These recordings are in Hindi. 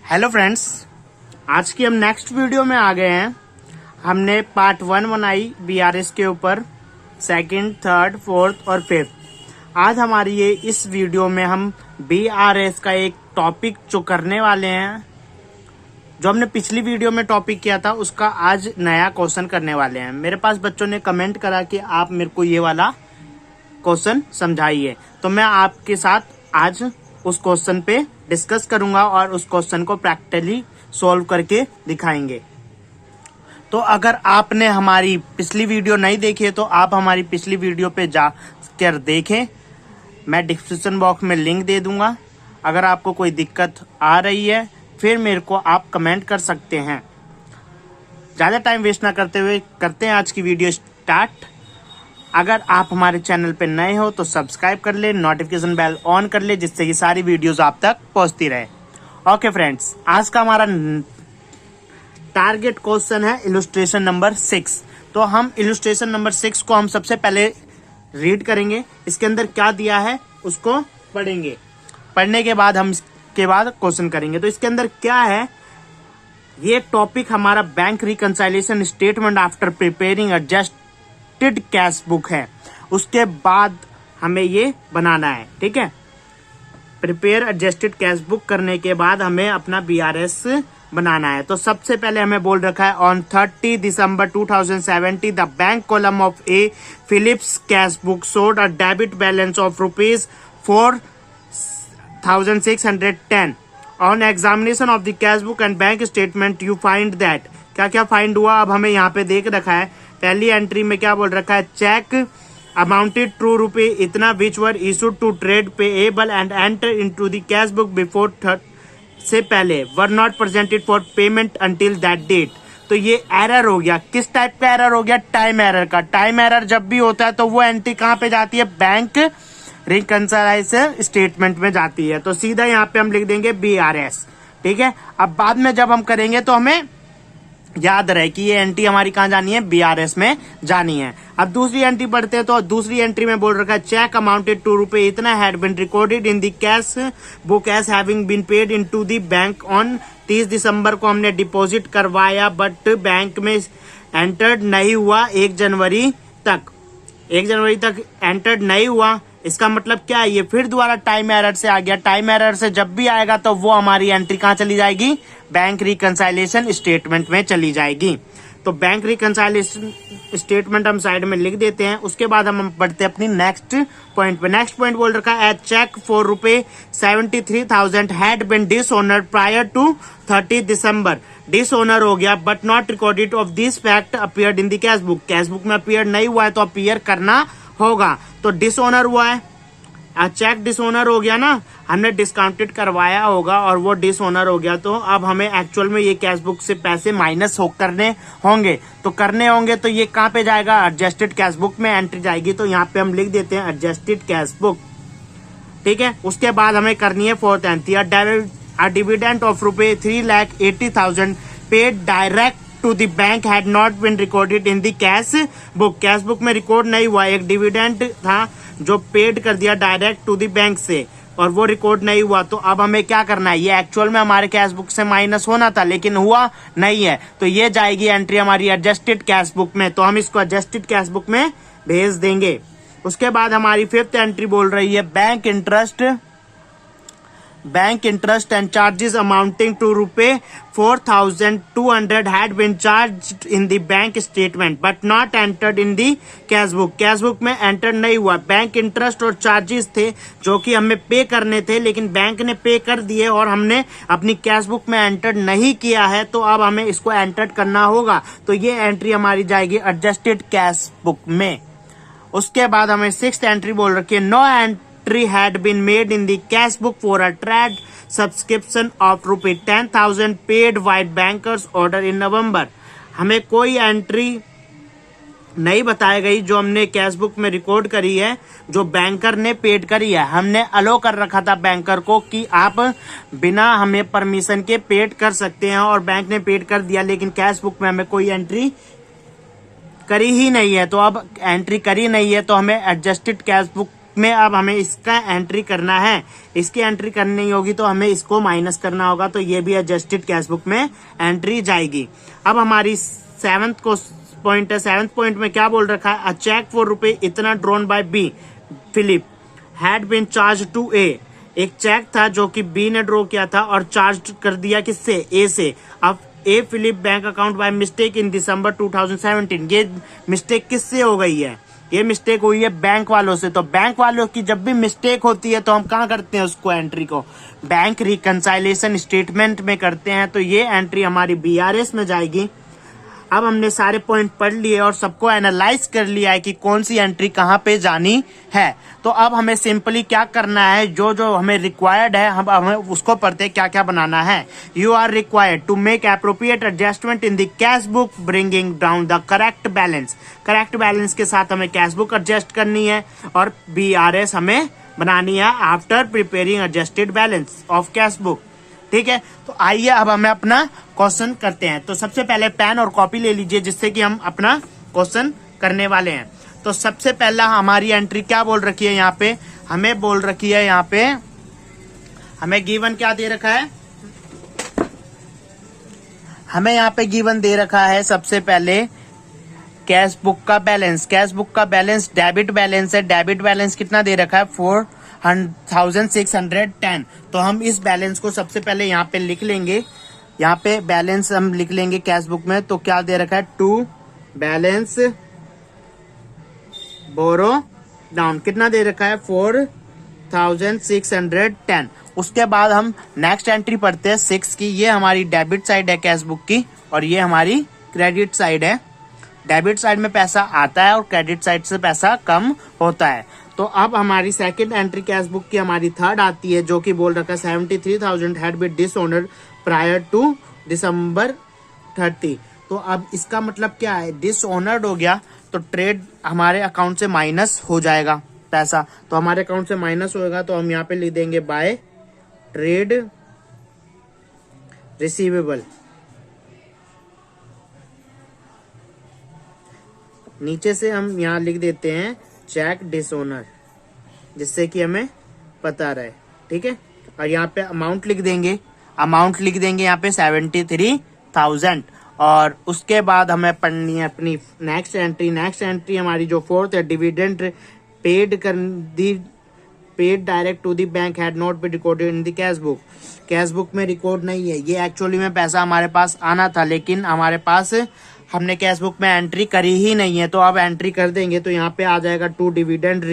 हेलो फ्रेंड्स, आज की हम नेक्स्ट वीडियो में आ गए हैं। हमने पार्ट 1 बनाई बीआरएस के ऊपर, सेकंड, थर्ड, फोर्थ और फिफ्थ। आज हमारी ये इस वीडियो में हम बीआरएस का एक टॉपिक जो करने वाले हैं, जो हमने पिछली वीडियो में टॉपिक किया था उसका आज नया क्वेश्चन करने वाले हैं। मेरे पास बच्चों ने कमेंट करा कि आप मेरे को ये वाला क्वेश्चन समझाइए, तो मैं आपके साथ आज उस क्वेश्चन पे डिस्कस करूंगा और उस क्वेश्चन को प्रैक्टिकली सॉल्व करके दिखाएंगे। तो अगर आपने हमारी पिछली वीडियो नहीं देखी है तो आप हमारी पिछली वीडियो पे जाकर देखें। मैं डिस्क्रिप्शन बॉक्स में लिंक दे दूंगा। अगर आपको कोई दिक्कत आ रही है फिर मेरे को आप कमेंट कर सकते हैं। ज़्यादा टाइम वेस्ट ना करते हुए करते हैं आज की वीडियो स्टार्ट। अगर आप हमारे चैनल पे नए हो तो सब्सक्राइब कर ले, नोटिफिकेशन बेल ऑन कर ले, जिससे कि सारी वीडियोस आप तक पहुंचती रहे। ओके फ्रेंड्स, आज का हमारा टारगेट क्वेश्चन है इलस्ट्रेशन नंबर 6। तो हम इलस्ट्रेशन नंबर 6 को हम सबसे पहले रीड करेंगे। इसके अंदर क्या दिया है उसको पढ़ेंगे। पढ़ने के बाद हम इसके बाद क्वेश्चन करेंगे। तो इसके अंदर क्या है, ये टॉपिक हमारा bank reconciliation statement after preparing adjusted cash book है। उसके बाद हमें ये बनाना है, ठीक है। प्रिपेयर एडजस्टेड कैश बुक करने के बाद हमें अपना बीआरएस बनाना है। तो सबसे पहले हमें बोल रखा है on 30 December 2070 the bank column of a Phillips cash book showed a debit balance of ₹4,610 on examination of the cash book and bank statement you find that. क्या क्या फाइंड हुआ, अब हमें यहाँ पे देख रखा है। पहली एंट्री में क्या बोल रखा है, चेक अमाउंटेड टू रुपए इतना which were issued to trade payable and enter into the cash book before से पहले were not presented for payment until that date. तो ये एरर हो गया। किस टाइप का एरर हो गया, टाइम एरर का। टाइम एरर जब भी होता है तो वो एंट्री कहाँ पे जाती है, बैंक रिकंसाइलेशन स्टेटमेंट में जाती है। तो सीधा यहाँ पे हम लिख देंगे बीआरएस, ठीक है। अब बाद में जब हम करेंगे तो हमें याद रहे कि ये एंट्री हमारी कहाँ जानी है, बीआरएस में जानी है। अब दूसरी एंट्री पढ़ते हैं। तो दूसरी एंट्री में बोल रखा है चेक अमाउंटेड टू रुपए इतना had been recorded in the cash book as having been paid into the bank on 30 December को हमने डिपॉजिट करवाया, बट बैंक में एंटर्ड नहीं हुआ 1 जनवरी तक। 1 जनवरी तक एंटर्ड नहीं हुआ। इसका मतलब क्या है, ये फिर दोबारा टाइम एरर से आ गया। टाइम एरर से जब भी आएगा तो वो हमारी एंट्री कहाँ चली जाएगी, बैंक रिकंसाइलेशन स्टेटमेंट में चली जाएगी। तो बैंक रिकंसाइलेशन स्टेटमेंट हम साइड में लिख देते हैं। उसके बाद हम बढ़ते हैं अपनी नेक्स्ट पॉइंट पे। नेक्स्ट पॉइंट बोल रखा है cheque for ₹73,000 had been dishonoured prior to 30 December. Dishonour हो गया but not recorded of this fact appeared in the cash book. Cash book में अपीयर नहीं हुआ है तो अपीयर करना होगा। तो डिसऑनर हुआ है, चेक डिसऑनर हो गया ना, हमने डिस्काउंटेड करवाया होगा और वो डिसऑनर हो गया। तो अब हमें एक्चुअल में ये कैश बुक से पैसे माइनस करने होंगे। तो करने होंगे तो ये कहाँ पे जाएगा, एडजस्टेड कैश बुक में एंट्री जाएगी। तो यहाँ पे हम लिख देते हैं एडजस्टेड कैश बुक, ठीक है। उसके बाद हमें करनी है fourth entry, a dividend of ₹3,80,000 paid direct to the bank had not been recorded in the cash book. Cash book में रिकॉर्ड नहीं हुआ। एक डिविडेंड था जो पेड कर दिया डायरेक्ट टू द बैंक से और वो रिकॉर्ड नहीं हुआ। तो अब हमें क्या करना है, ये एक्चुअल में हमारे कैश बुक से माइनस होना था लेकिन हुआ नहीं है। तो ये जाएगी एंट्री हमारी एडजस्टेड कैश बुक में। तो हम इसको एडजस्टेड कैश बुक में भेज देंगे। उसके बाद हमारी फिफ्थ एंट्री बोल रही है bank interest and charges amounting to ₹4,200 had been charged in the bank statement but not entered in the cash book। Cash book में एंटर नहीं हुआ। बैंक इंटरेस्ट और चार्जेस थे जो कि हमें पे करने थे लेकिन बैंक ने पे कर दिए और हमने अपनी कैश बुक में एंटर नहीं किया है। तो अब हमें इसको एंटर करना होगा। तो ये एंट्री हमारी जाएगी एडजस्टेड कैश बुक में। उसके बाद हमें सिक्स्थ एंट्री बोल रखी है no entry had been made in the cash book for a trade subscription of ₹10,000 paid by bankers order in November। हमें कोई एंट्री नहीं बताई गई जो हमने कैश बुक में रिकॉर्ड करी है, जो बैंकर ने पेड करी है। हमने अलो कर रखा था बैंकर को कि आप बिना हमें परमिशन के पेड कर सकते हैं और बैंक ने पेड कर दिया, लेकिन कैश बुक में हमें कोई एंट्री करी ही नहीं है। तो अब एंट्री करी नहीं है तो हमें एडजस्टेड कैश बुक में अब हमें इसका एंट्री करना है। इसकी एंट्री करनी होगी तो हमें इसको माइनस करना होगा, तो ये भी एडजस्टेड कैश बुक में एंट्री जाएगी। अब हमारी सेवंथ पॉइंट है। सेवंथ पॉइंट में क्या बोल रखा है, अ चेक फॉर रुपए इतना drawn by B Philip had been charged to A. एक चेक था जो कि बी ने ड्रॉ किया था और चार्ज कर दिया किससे, ए से। अब A Philip bank account by mistake in December 2017। ये मिस्टेक किससे हो गई है, ये मिस्टेक हुई है बैंक वालों से। तो बैंक वालों की जब भी मिस्टेक होती है तो हम कहाँ करते हैं उसको, एंट्री को बैंक रिकंसाइलेशन स्टेटमेंट में करते हैं। तो ये एंट्री हमारी बीआरएस में जाएगी। अब हमने सारे पॉइंट पढ़ लिए और सबको एनालाइज कर लिया है कि कौन सी एंट्री कहाँ पे जानी है। तो अब हमें सिंपली क्या करना है, जो जो हमें रिक्वायर्ड है हम हमें उसको पढ़ते हैं क्या क्या बनाना है। You are required to make appropriate adjustment in the cash book bringing down the correct balance. Correct balance के साथ हमें कैश बुक एडजस्ट करनी है और बीआरएस हमें बनानी है after preparing adjusted balance of cash book. ठीक है, तो आइए अब हमें अपना क्वेश्चन करते हैं। तो सबसे पहले पेन और कॉपी ले लीजिए जिससे कि हम अपना क्वेश्चन करने वाले हैं। तो सबसे पहला हमारी एंट्री क्या बोल रखी है, यहाँ पे हमें बोल रखी है, यहाँ पे हमें गिवन क्या दे रखा है, हमें यहाँ पे गिवन दे रखा है सबसे पहले कैश बुक का बैलेंस। कैश बुक का बैलेंस डेबिट बैलेंस है। डेबिट बैलेंस कितना दे रखा है, 4610। तो हम इस बैलेंस को सबसे पहले यहाँ पे लिख लेंगे। यहाँ पे बैलेंस हम लिख लेंगे कैश बुक में। तो क्या दे रखा है, टू बैलेंस बोरो डाउन कितना दे रखा है, 4610। उसके बाद हम नेक्स्ट एंट्री पढ़ते हैं 6 की। ये हमारी डेबिट साइड है कैश बुक की और ये हमारी क्रेडिट साइड है। डेबिट साइड में पैसा आता है और क्रेडिट साइड से पैसा कम होता है। तो अब हमारी सेकंड एंट्री कैश बुक की हमारी थर्ड आती है, जो कि बोल रखा है 73,000 had been dishonoured prior to December 30। तो अब इसका मतलब क्या है, डिसऑनर्ड हो गया तो ट्रेड हमारे अकाउंट से माइनस हो जाएगा पैसा। तो हमारे अकाउंट से माइनस होगा तो हम यहाँ पे लिख देंगे बाय ट्रेड रिसीवेबल। नीचे से हम यहाँ लिख देते हैं चेक डिसऑनर, जिससे कि हमें पता रहे। ठीक है, और यहाँ पे अमाउंट लिख देंगे, यहाँ पे 73,000। और उसके बाद हमें पढ़नी है अपनी नेक्स्ट एंट्री। नेक्स्ट एंट्री हमारी जो फोर्थ है, dividend paid direct to the bank had not been recorded in the cash book. Cash book में रिकॉर्ड नहीं है, ये एक्चुअली में पैसा हमारे पास आना था लेकिन हमारे पास हमने कैश बुक में एंट्री करी ही नहीं है। तो अब एंट्री कर देंगे तो यहाँ पे आ जाएगा टू डिविडेंड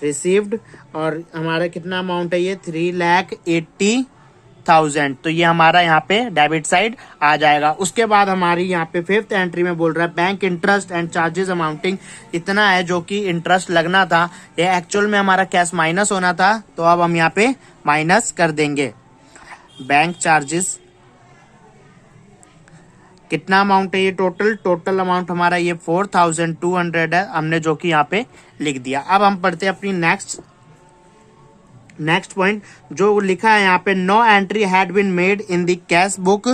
रिसीव्ड और हमारा कितना अमाउंट है, ये 3,80,000। तो ये हमारा यहाँ पे डेबिट साइड आ जाएगा। उसके बाद हमारी यहाँ पे फिफ्थ एंट्री में बोल रहा है bank interest and charges amounting इतना है, जो कि इंटरेस्ट लगना था। ये एक्चुअल में हमारा कैश माइनस होना था, तो अब हम यहाँ पे माइनस कर देंगे। बैंक चार्जेस कितना अमाउंट है, ये टोटल अमाउंट हमारा ये 4,200 है, हमने जो कि यहाँ पे लिख दिया। अब हम पढ़ते हैं अपनी नेक्स्ट पॉइंट, जो लिखा है यहाँ पे no entry had been made in the cash book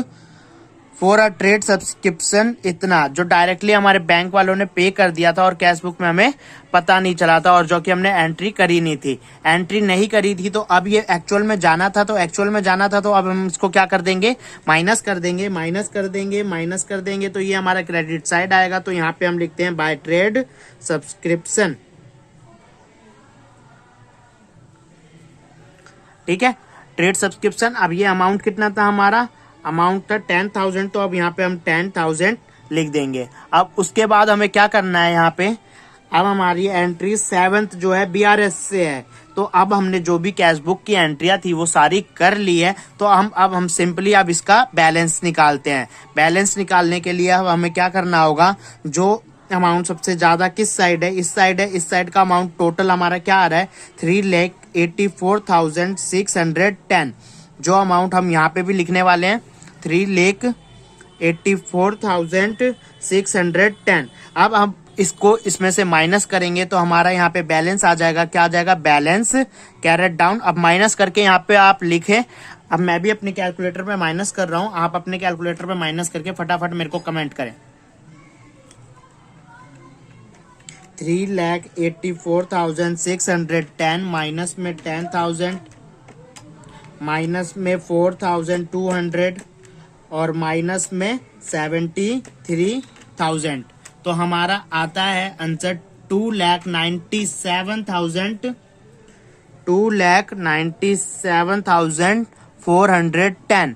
for a trade subscription इतना, जो डायरेक्टली हमारे बैंक वालों ने पे कर दिया था और कैश बुक में हमें पता नहीं चला था और जो कि हमने एंट्री करी नहीं थी। एंट्री नहीं करी थी तो अब ये एक्चुअल में जाना था, तो अब हम इसको क्या कर देंगे, माइनस कर देंगे। तो ये हमारा क्रेडिट साइड आएगा। तो यहाँ पे हम लिखते हैं बाय ट्रेड सब्सक्रिप्शन। ठीक है, ट्रेड सब्सक्रिप्शन। अब ये अमाउंट कितना था, हमारा अमाउंट था 10,000, तो अब यहाँ पे हम 10,000 लिख देंगे। अब उसके बाद हमें क्या करना है, यहाँ पे अब हमारी एंट्री 7th जो है बीआरएस से है। तो अब हमने जो भी कैश बुक की एंट्रियां थी वो सारी कर ली है। तो हम सिंपली अब इसका बैलेंस निकालते हैं। बैलेंस निकालने के लिए अब हमें क्या करना होगा, जो अमाउंट सबसे ज्यादा किस साइड है, इस साइड का अमाउंट टोटल हमारा क्या आ रहा है, 3,84,610। जो अमाउंट हम यहाँ पे भी लिखने वाले हैं 3,84,610। अब हम इसको इसमें से माइनस करेंगे तो हमारा यहाँ पे बैलेंस आ जाएगा। क्या आ जाएगा, बैलेंस कैरेट डाउन। अब माइनस करके यहाँ पे आप लिखें। अब मैं भी अपने कैलकुलेटर पे माइनस कर रहा हूँ, आप अपने कैलकुलेटर पे माइनस करके फटाफट मेरे को कमेंट करें। 3,84,610 माइनस में 10,000 माइनस में 4,200 और माइनस में 73,000। तो हमारा आता है आंसर 2,97,410।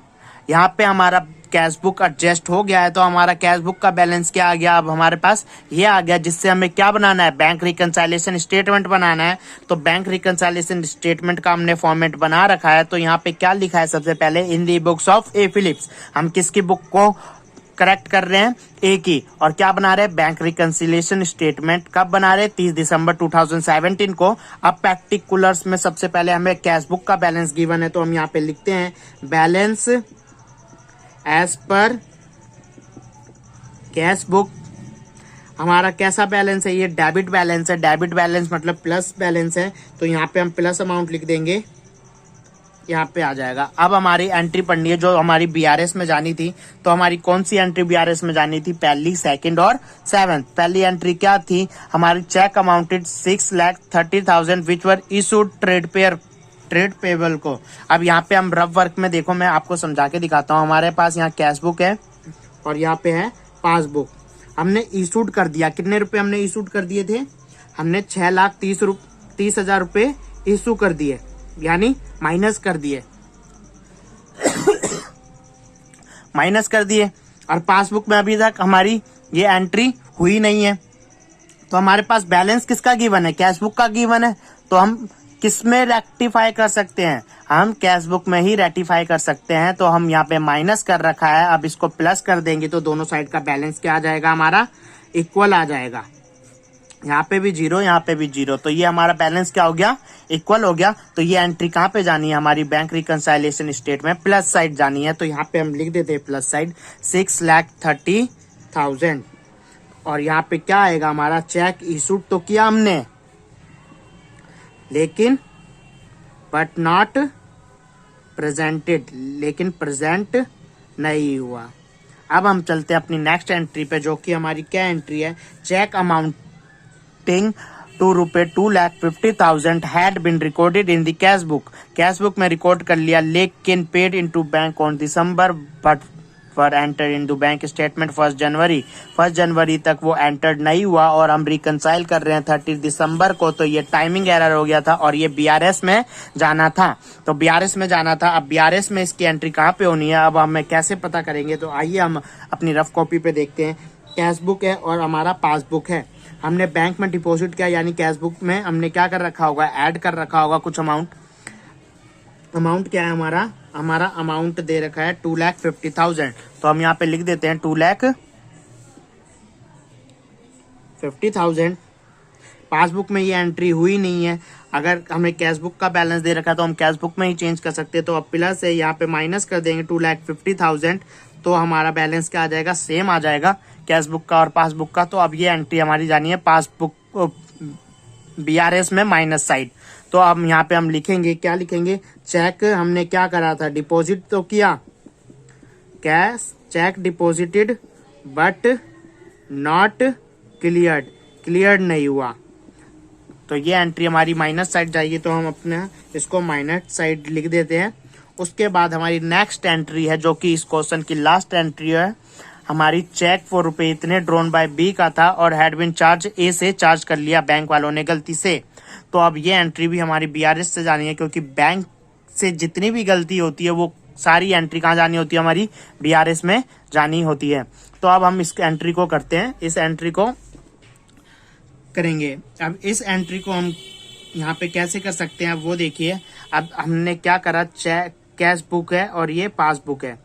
यहाँ पे हमारा कैश बुक एडजस्ट हो गया है। तो हमारा कैश बुक का बैलेंस क्या आ गया, अब हमारे पास ये आ गया, जिससे हमें क्या बनाना है, बैंक रिकंसाइलेशन स्टेटमेंट बनाना है। तो बैंक रिकंसाइलेशन स्टेटमेंट का हमने फॉर्मेट बना रखा है। तो यहाँ पे क्या लिखा है, सबसे पहले इन दी बुक्स ऑफ ए फिलिप्स। हम किसकी बुक को करेक्ट कर रहे हैं, ए की। और क्या बना रहे हैं, बैंक रिकंसिलिएशन स्टेटमेंट। कब बना रहे हैं, 30 दिसंबर 2017 को। अब पर्टिकुलर्स में सबसे पहले हमें कैश बुक का बैलेंस गिवन है, तो हम यहाँ पे लिखते हैं balance as per cash book. हमारा कैसा बैलेंस है, ये डेबिट बैलेंस है। डेबिट बैलेंस मतलब प्लस बैलेंस है, तो यहाँ पे हम प्लस अमाउंट लिख देंगे, यहाँ पे आ जाएगा। अब हमारी एंट्री पढ़नी है जो हमारी बीआरएस में जानी थी। तो हमारी कौन सी एंट्री बीआरएस में जानी थी, पहली, सेकंड और सेवंथ। पहली एंट्री क्या थी हमारी, cheque amounted 6,30,000 which were issued trade payable को। अब यहाँ पे हम रफ वर्क में देखो, मैं आपको समझा के दिखाता हूँ। हमारे पास यहाँ कैश बुक है और यहाँ पे है पासबुक। हमने इशूड कर दिया, कितने रुपए हमने इशूड कर दिए थे, हमने 6,30,000 रुपए इशू कर दिए, यानी माइनस कर दिए माइनस कर दिए। और पासबुक में अभी तक हमारी ये एंट्री हुई नहीं है। तो हमारे पास बैलेंस किसका गिवन है, कैश बुक का गिवन है। तो हम किस में रेक्टिफाई कर सकते हैं, हम कैश बुक में ही रेक्टिफाई कर सकते हैं। तो हम यहाँ पे माइनस कर रखा है, अब इसको प्लस कर देंगे तो दोनों साइड का बैलेंस क्या आ जाएगा, हमारा इक्वल आ जाएगा। यहाँ पे भी जीरो, यहाँ पे भी जीरो, तो ये हमारा बैलेंस क्या हो गया, इक्वल हो गया। तो ये एंट्री कहाँ पे जानी है, हमारी बैंक रिकंसाइलेशन स्टेट में प्लस साइड जानी है। तो यहाँ पे हम लिख देते हैं प्लस साइड 6,30,000। और यहाँ पे क्या आएगा, हमारा चेक इशूड तो किया हमने, लेकिन बट नॉट प्रेजेंटेड, लेकिन प्रेजेंट नहीं हुआ। अब हम चलते हैं अपनी नेक्स्ट एंट्री पे, जो कि हमारी क्या एंट्री है, चेक अमाउंटिंग टू रुपए 2,50,000 had been recorded in the cash book. Cash book में रिकॉर्ड कर लिया, लेकिन paid into bank on December but for enter into bank statement 1 जनवरी तक वो एंटर्ड नहीं हुआ। और हम रिकंसाइल कर रहे हैं 30 दिसंबर को। तो ये टाइमिंग एरर हो गया था और ये बीआरएस में जाना था। तो बीआरएस में जाना था, अब बीआरएस में इसकी एंट्री कहाँ पे होनी है, अब हमें कैसे पता करेंगे। तो आइए हम अपनी रफ कॉपी पे देखते हैं। कैश बुक है और हमारा पासबुक है, हमने बैंक में डिपॉजिट किया, यानी कैश बुक में हमने क्या कर रखा होगा, ऐड कर रखा होगा कुछ अमाउंट। अमाउंट क्या है हमारा अमाउंट दे रखा है 2,50,000। तो हम यहाँ पे लिख देते हैं 2,50,000। पासबुक में ये एंट्री हुई नहीं है। अगर हमें कैश बुक का बैलेंस दे रखा है तो हम कैश बुक में ही चेंज कर सकते हैं। तो अब प्लस है, यहाँ पे माइनस कर देंगे 2,50,000। तो हमारा बैलेंस क्या आ जाएगा, सेम आ जाएगा कैश बुक का और पासबुक का। तो अब ये एंट्री हमारी जानी है पासबुक बीआरएस में माइनस साइड। तो अब यहाँ पे हम लिखेंगे, क्या लिखेंगे, चेक हमने क्या करा था, डिपॉजिट तो किया, cash cheque deposited but not cleared नहीं हुआ। तो ये एंट्री हमारी माइनस साइड जाएगी। तो हम अपने इसको माइनस साइड लिख देते हैं। उसके बाद हमारी नेक्स्ट एंट्री है, जो कि इस क्वेश्चन की लास्ट एंट्री है, हमारी चेक for रुपए इतने ड्रॉन बाय बी का था और हैड बिन चार्ज ए से चार्ज कर लिया बैंक वालों ने गलती से। तो अब ये एंट्री भी हमारी बीआरएस से जानी है, क्योंकि बैंक से जितनी भी गलती होती है वो सारी एंट्री कहाँ जानी होती है, हमारी बीआरएस में जानी होती है। तो अब हम इस एंट्री को करते हैं, इस एंट्री को करेंगे। अब इस एंट्री को हम यहाँ पे कैसे कर सकते हैं, वो देखिए। अब हमने क्या करा, चेक कैश बुक है और ये पासबुक है,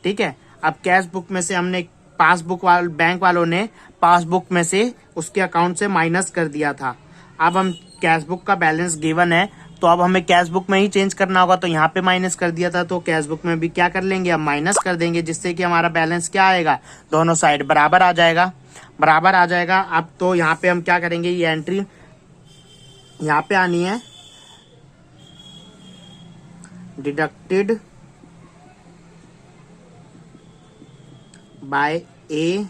ठीक है। अब कैश बुक में से हमने बैंक वालों ने पासबुक में से उसके अकाउंट से माइनस कर दिया था। अब हम कैश बुक का बैलेंस गिवन है, तो अब हमें कैश बुक में ही चेंज करना होगा। तो यहाँ पे माइनस कर दिया था, तो कैश बुक में भी क्या कर लेंगे, अब माइनस कर देंगे, जिससे कि हमारा बैलेंस क्या आएगा, दोनों साइड बराबर आ जाएगा, बराबर आ जाएगा। अब तो यहाँ पे हम क्या करेंगे, ये एंट्री यहाँ पे आनी है, deducted by a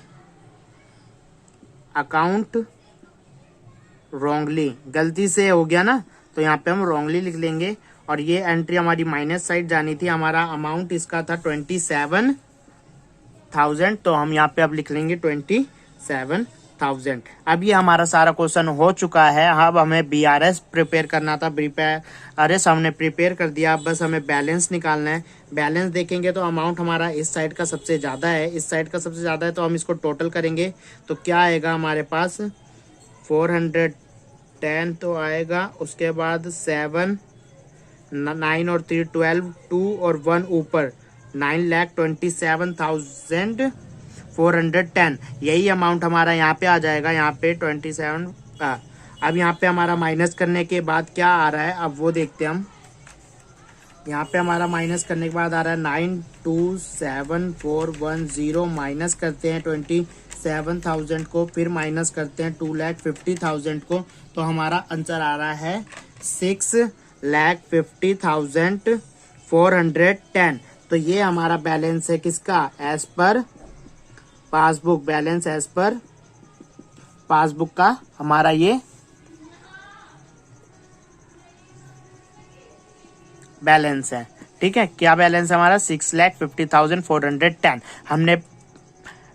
account wrongly, गलती से हो गया ना, तो यहाँ पे हम रॉन्गली लिख लेंगे। और ये एंट्री हमारी माइनस साइड जानी थी, हमारा अमाउंट इसका था 27,000, तो हम यहाँ पे अब लिख लेंगे 27,000। अब ये हमारा सारा क्वेश्चन हो चुका है। अब हमें BRS प्रिपेयर करना था, BRS हमने प्रिपेयर कर दिया, अब बस हमें बैलेंस निकालना है। बैलेंस देखेंगे तो अमाउंट हमारा इस साइड का सबसे ज़्यादा है, इस साइड का सबसे ज़्यादा है, तो हम इसको टोटल करेंगे तो क्या आएगा हमारे पास 410 तो आएगा। उसके बाद 7, 9 और 3 12, 2 और 1 ऊपर 9,27,410, यही अमाउंट हमारा यहाँ पे आ जाएगा। यहाँ पे 27। अब यहाँ पे हमारा माइनस करने के बाद क्या आ रहा है, अब वो देखते हैं हम। यहाँ पे हमारा माइनस करने के बाद आ रहा है 927,410, माइनस करते हैं 27,000 को, फिर माइनस करते हैं 2,50,000 को, तो हमारा आंसर आ रहा है 6,50,410। तो ये हमारा बैलेंस है किसका, as per passbook, balance as per passbook का हमारा ये बैलेंस है। ठीक है, क्या बैलेंस है हमारा 6,50,410। हमने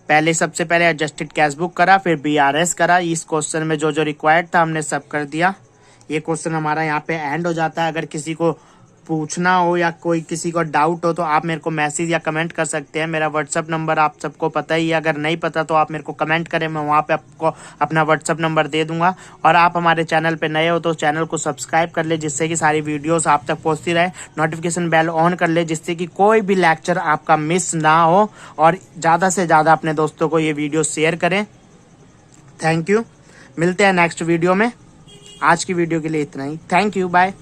पहले सबसे पहले एडजस्टेड कैश बुक करा, फिर BRS करा। इस क्वेश्चन में जो जो रिक्वायर्ड था हमने सब कर दिया। ये क्वेश्चन हमारा यहाँ पे एंड हो जाता है। अगर किसी को पूछना हो या कोई किसी को डाउट हो तो आप मेरे को मैसेज या कमेंट कर सकते हैं। मेरा व्हाट्सअप नंबर आप सबको पता ही है, अगर नहीं पता तो आप मेरे को कमेंट करें, मैं वहाँ पे आपको अपना व्हाट्सअप नंबर दे दूंगा। और आप हमारे चैनल पे नए हो तो चैनल को सब्सक्राइब कर ले, जिससे कि सारी वीडियोस आप तक पहुँचती रहे। नोटिफिकेशन बेल ऑन कर ले, जिससे कि कोई भी लेक्चर आपका मिस ना हो। और ज़्यादा से ज़्यादा अपने दोस्तों को ये वीडियो शेयर करें। थैंक यू, मिलते हैं नेक्स्ट वीडियो में। आज की वीडियो के लिए इतना ही, थैंक यू, बाय।